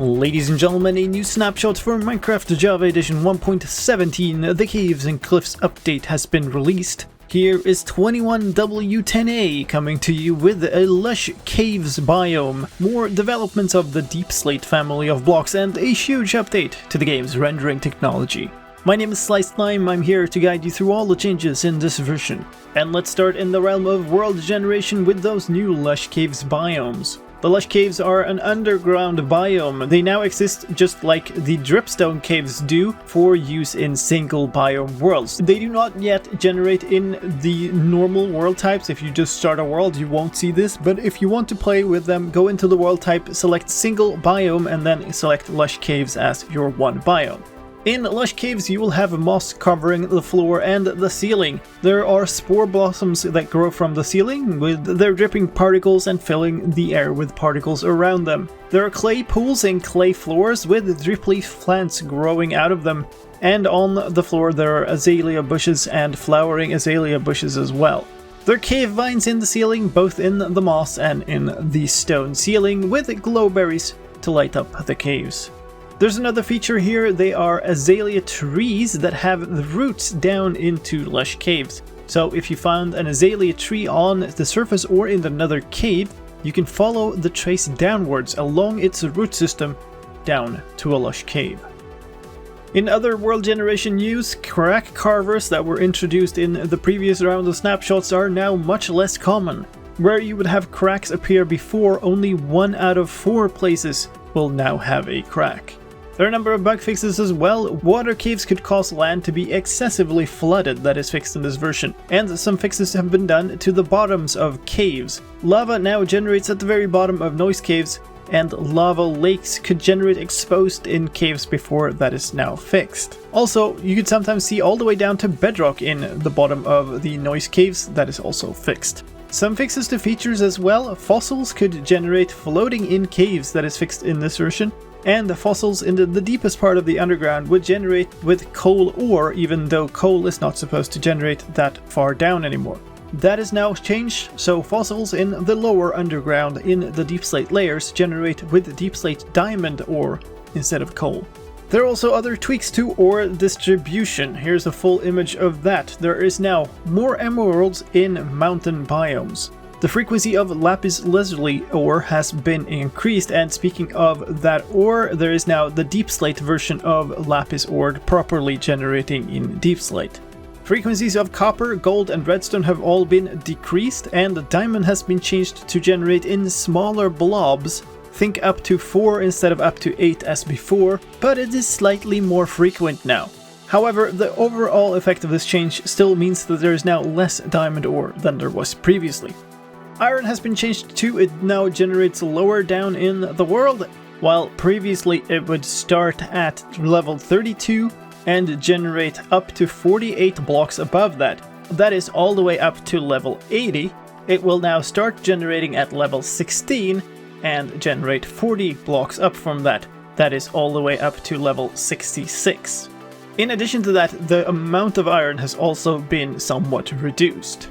Ladies and gentlemen, a new snapshot for Minecraft Java Edition 1.17, the Caves and Cliffs update has been released. Here is 21w10a coming to you with a Lush Caves biome, more developments of the deepslate family of blocks, and a huge update to the game's rendering technology. My name is slicedlime, I'm here to guide you through all the changes in this version. And let's start in the realm of world generation with those new Lush Caves biomes. The Lush Caves are an underground biome. They now exist just like the dripstone caves do for use in single biome worlds. They do not yet generate in the normal world types. If you just start a world, you won't see this, but if you want to play with them, go into the world type, select single biome, and then select Lush Caves as your one biome. In Lush Caves, you will have moss covering the floor and the ceiling. There are spore blossoms that grow from the ceiling, with their dripping particles and filling the air with particles around them. There are clay pools and clay floors with dripleaf plants growing out of them. And on the floor there are azalea bushes and flowering azalea bushes as well. There are cave vines in the ceiling, both in the moss and in the stone ceiling, with glowberries to light up the caves. There's another feature here. They are azalea trees that have the roots down into Lush Caves. So if you found an azalea tree on the surface or in another cave, you can follow the trace downwards along its root system down to a Lush Cave. In other world generation news, crack carvers that were introduced in the previous round of snapshots are now much less common. Where you would have cracks appear before, only 1 out of 4 places will now have a crack. There are a number of bug fixes as well. Water caves could cause land to be excessively flooded, that is fixed in this version, and some fixes have been done to the bottoms of caves. Lava now generates at the very bottom of noise caves, and lava lakes could generate exposed in caves before. That is now fixed. Also, you could sometimes see all the way down to bedrock in the bottom of the noise caves. That is also fixed. Some fixes to features as well. Fossils could generate floating in caves, that is fixed in this version. And the fossils in the deepest part of the underground would generate with coal ore, even though coal is not supposed to generate that far down anymore. That is now changed, so fossils in the lower underground in the deepslate layers generate with deepslate diamond ore instead of coal. There are also other tweaks to ore distribution. Here's a full image of that. There is now more emeralds in mountain biomes. The frequency of lapis lazuli ore has been increased, and speaking of that ore, there is now the deepslate version of lapis ore properly generating in deepslate. Frequencies of copper, gold, and redstone have all been decreased, and the diamond has been changed to generate in smaller blobs. Think up to 4 instead of up to 8 as before, but it is slightly more frequent now. However, the overall effect of this change still means that there is now less diamond ore than there was previously. Iron has been changed to it now generates lower down in the world, while previously it would start at level 32 and generate up to 48 blocks above that. That is all the way up to level 80. It will now start generating at level 16 and generate 40 blocks up from that. That is all the way up to level 66. In addition to that, the amount of iron has also been somewhat reduced.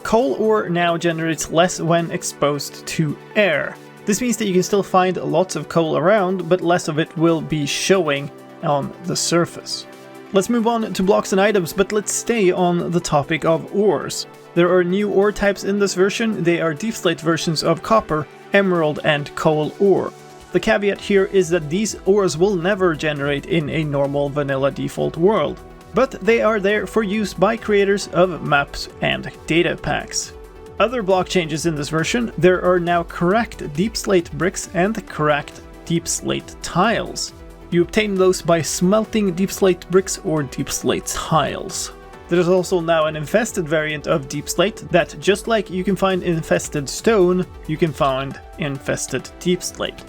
Coal ore now generates less when exposed to air. This means that you can still find lots of coal around, but less of it will be showing on the surface. Let's move on to blocks and items, but let's stay on the topic of ores. There are new ore types in this version. They are deepslate versions of copper, emerald, and coal ore. The caveat here is that these ores will never generate in a normal vanilla default world, but they are there for use by creators of maps and data packs. Other block changes in this version: there are now cracked deepslate bricks and cracked deepslate tiles. You obtain those by smelting deepslate bricks or deepslate tiles. There's also now an infested variant of deepslate that, just like you can find infested stone, you can find infested deepslate.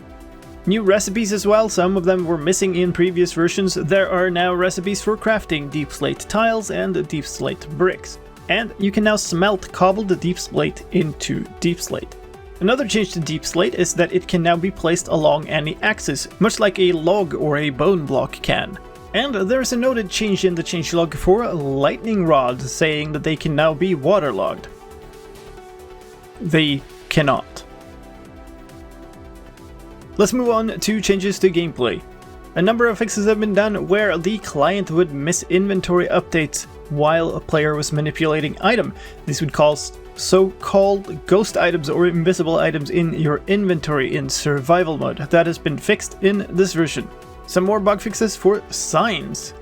New recipes as well, some of them were missing in previous versions. There are now recipes for crafting deepslate tiles and deepslate bricks. And you can now smelt cobbled deepslate into deepslate. Another change to deepslate is that it can now be placed along any axis, much like a log or a bone block can. And there's a noted change in the changelog for lightning rods, saying that they can now be waterlogged. They cannot. Let's move on to changes to gameplay. A number of fixes have been done where the client would miss inventory updates while a player was manipulating item. This would cause so-called ghost items or invisible items in your inventory in survival mode. That has been fixed in this version. Some more bug fixes for signs.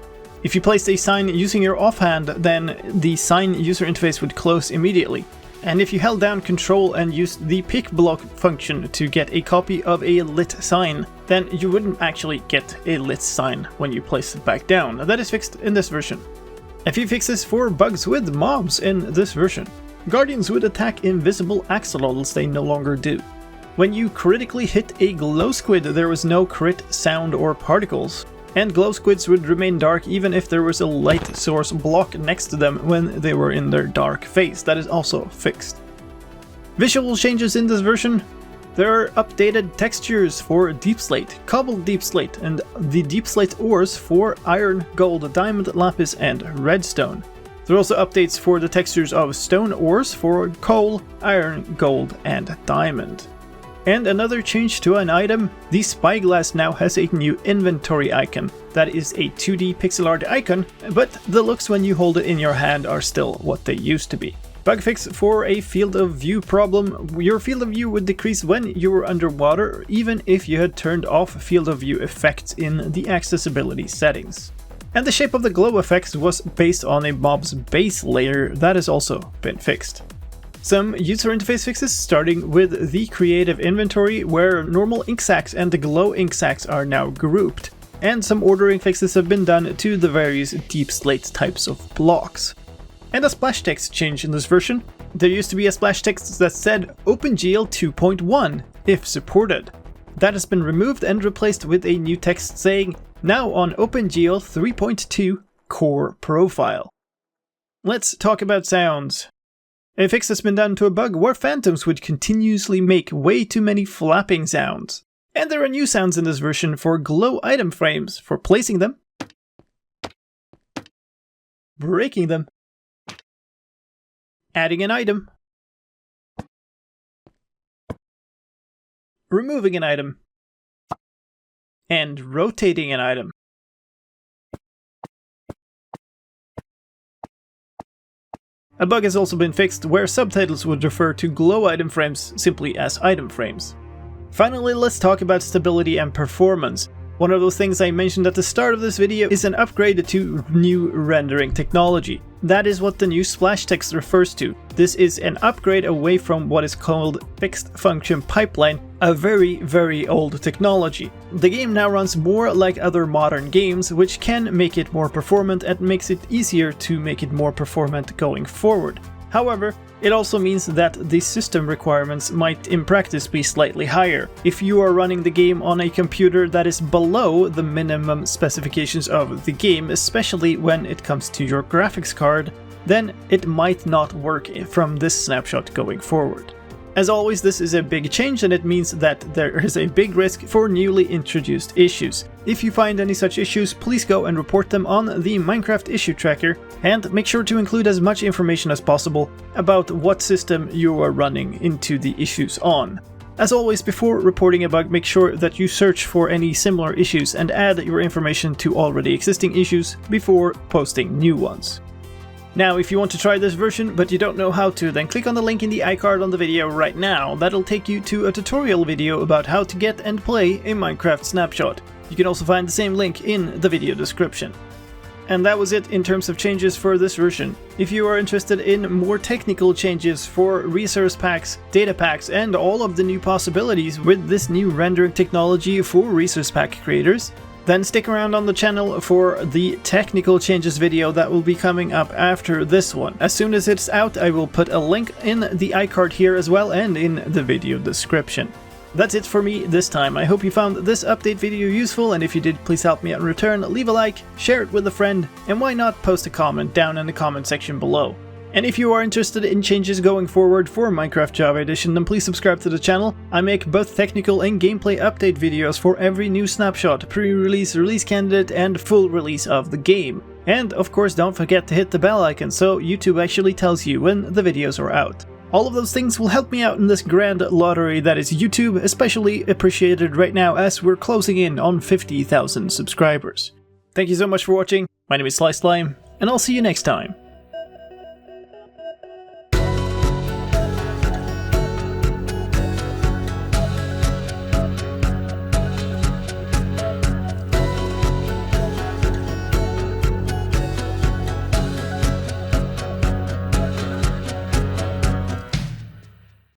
If you placed a sign using your offhand, then the sign user interface would close immediately. And if you held down Control and used the pick block function to get a copy of a lit sign, then you wouldn't actually get a lit sign when you place it back down. That is fixed in this version. A few fixes for bugs with mobs in this version. Guardians would attack invisible axolotls, they no longer do. When you critically hit a glow squid, there was no crit sound or particles. And glow squids would remain dark even if there was a light source block next to them when they were in their dark phase. That is also fixed. Visual changes in this version. There are updated textures for deepslate, cobbled deepslate, and the deepslate ores for iron, gold, diamond, lapis, and redstone. There are also updates for the textures of stone ores for coal, iron, gold, and diamond. And another change to an item, the spyglass now has a new inventory icon. That is a 2D pixel art icon, but the looks when you hold it in your hand are still what they used to be. Bug fix for a field of view problem. Your field of view would decrease when you were underwater, even if you had turned off field of view effects in the accessibility settings. And the shape of the glow effects was based on a mob's base layer. That has also been fixed. Some user interface fixes, starting with the creative inventory, where normal ink sacs and the glow ink sacs are now grouped. And some ordering fixes have been done to the various deep slate types of blocks. And a splash text change in this version. There used to be a splash text that said OpenGL 2.1 if supported. That has been removed and replaced with a new text saying now on OpenGL 3.2 core profile. Let's talk about sounds. A fix has been done to a bug where phantoms would continuously make way too many flapping sounds. And there are new sounds in this version for glow item frames, for placing them, breaking them, adding an item, removing an item, and rotating an item. A bug has also been fixed where subtitles would refer to glow item frames simply as item frames. Finally, let's talk about stability and performance. One of those things I mentioned at the start of this video is an upgrade to new rendering technology. That is what the new splash text refers to. This is an upgrade away from what is called fixed function pipeline, a very old technology. The game now runs more like other modern games, which can make it more performant and makes it easier to make it more performant going forward. However, it also means that the system requirements might in practice be slightly higher. If you are running the game on a computer that is below the minimum specifications of the game, especially when it comes to your graphics card, then it might not work from this snapshot going forward. As always, this is a big change and it means that there is a big risk for newly introduced issues. If you find any such issues, please go and report them on the Minecraft issue tracker, and make sure to include as much information as possible about what system you are running into the issues on. As always, before reporting a bug, make sure that you search for any similar issues and add your information to already existing issues before posting new ones. Now, if you want to try this version but you don't know how to, then click on the link in the iCard on the video right now. That'll take you to a tutorial video about how to get and play a Minecraft snapshot. You can also find the same link in the video description. And that was it in terms of changes for this version. If you are interested in more technical changes for resource packs, data packs, and all of the new possibilities with this new rendering technology for resource pack creators, then stick around on the channel for the technical changes video that will be coming up after this one. As soon as it's out, I will put a link in the iCard here as well and in the video description. That's it for me this time. I hope you found this update video useful, and if you did, please help me out in return. Leave a like, share it with a friend, and why not post a comment down in the comment section below. And if you are interested in changes going forward for Minecraft Java Edition, then please subscribe to the channel. I make both technical and gameplay update videos for every new snapshot, pre-release, release candidate, and full release of the game. And of course, don't forget to hit the bell icon so YouTube actually tells you when the videos are out. All of those things will help me out in this grand lottery that is YouTube, especially appreciated right now as we're closing in on 50,000 subscribers. Thank you so much for watching, my name is slicedlime, and I'll see you next time.